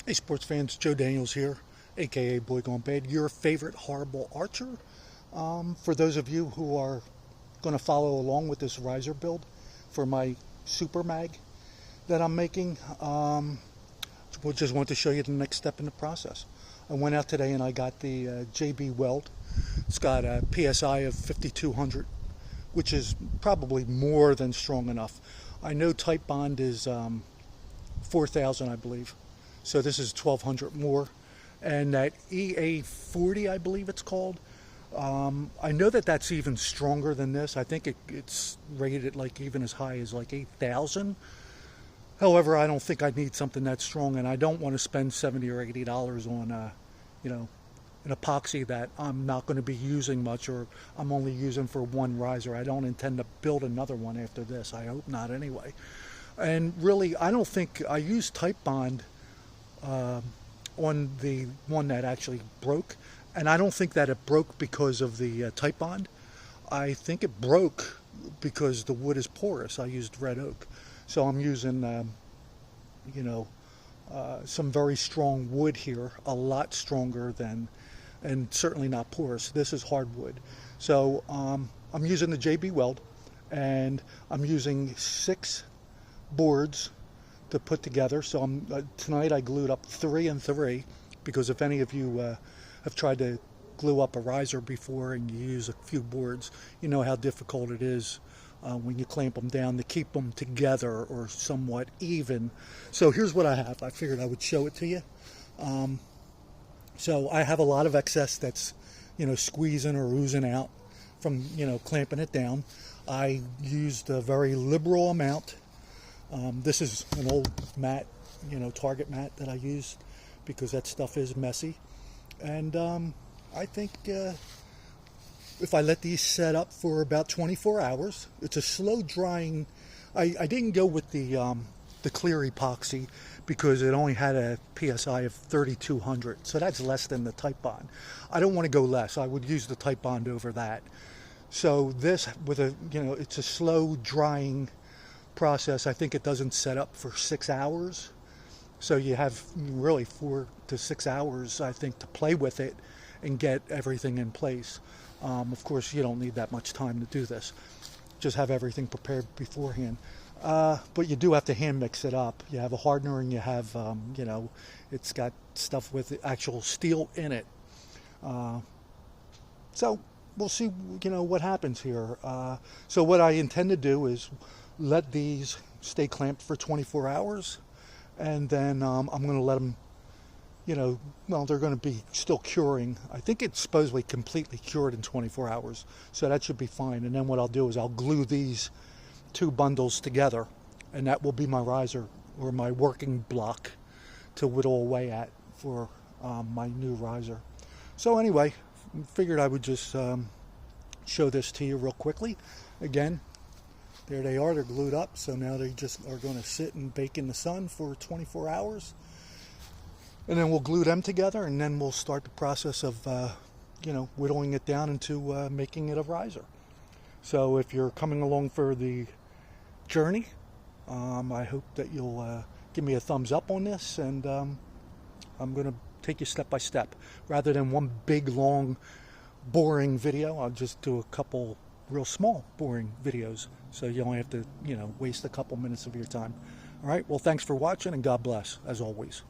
Hey sports fans, Joe Daniels here, aka Boy Gone Bad, your favorite horrible archer. For those of you who are going to follow along with this riser build for my super mag that I'm making, we just want to show you the next step in the process. I went out today and I got the JB Weld. It's got a PSI of 5200, which is probably more than strong enough. I know type bond is 4000, I believe. So this is 1200 more. And that EA40, I believe it's called. I know that that's even stronger than this. I think it's rated like even as high as like 8000. However, I don't think I need something that strong, and I don't want to spend $70 or $80 on, an epoxy that I'm not going to be using much, or I'm only using for one riser. I don't intend to build another one after this. I hope not anyway. And really, I don't think I use type bond on the one that actually broke, and I don't think that it broke because of the type bond. I think it broke because the wood is porous. I used red oak, so I'm using some very strong wood here, a lot stronger than, and certainly not porous. This is hardwood. So I'm using the JB Weld, and I'm using 6 boards to put together. So tonight I glued up 3 and 3, because if any of you have tried to glue up a riser before and you use a few boards, you know how difficult it is when you clamp them down to keep them together or somewhat even. So here's what I have. I figured I would show it to you. So I have a lot of excess that's squeezing or oozing out from clamping it down. I used a very liberal amount. This is an old mat, Target mat that I used, because that stuff is messy. And I think if I let these set up for about 24 hours, it's a slow drying. I didn't go with the clear epoxy because it only had a PSI of 3200, so that's less than the type bond. I don't want to go less. I would use the type bond over that. So this, with it's a slow drying process. I think it doesn't set up for 6 hours, so you have really 4 to 6 hours, I think, to play with it and get everything in place. Of course, you don't need that much time to do this. Just have everything prepared beforehand. But you do have to hand mix it up. You have a hardener, and you have it's got stuff with actual steel in it. So we'll see what happens here. So what I intend to do is let these stay clamped for 24 hours, and then I'm going to let them, they're going to be still curing. I think it's supposedly completely cured in 24 hours, so that should be fine. And then what I'll do is I'll glue these 2 bundles together, and that will be my riser, or my working block to whittle away at for my new riser. So anyway, figured I would just show this to you real quickly. Again, there they are, they're glued up, so now they just are going to sit and bake in the sun for 24 hours. And then we'll glue them together, and then we'll start the process of, whittling it down into making it a riser. So if you're coming along for the journey, I hope that you'll give me a thumbs up on this, and I'm going to take you step by step. Rather than one big, long, boring video, I'll just do a couple real small, boring videos, so you only have to, waste a couple minutes of your time. All right, well, thanks for watching, and God bless, as always.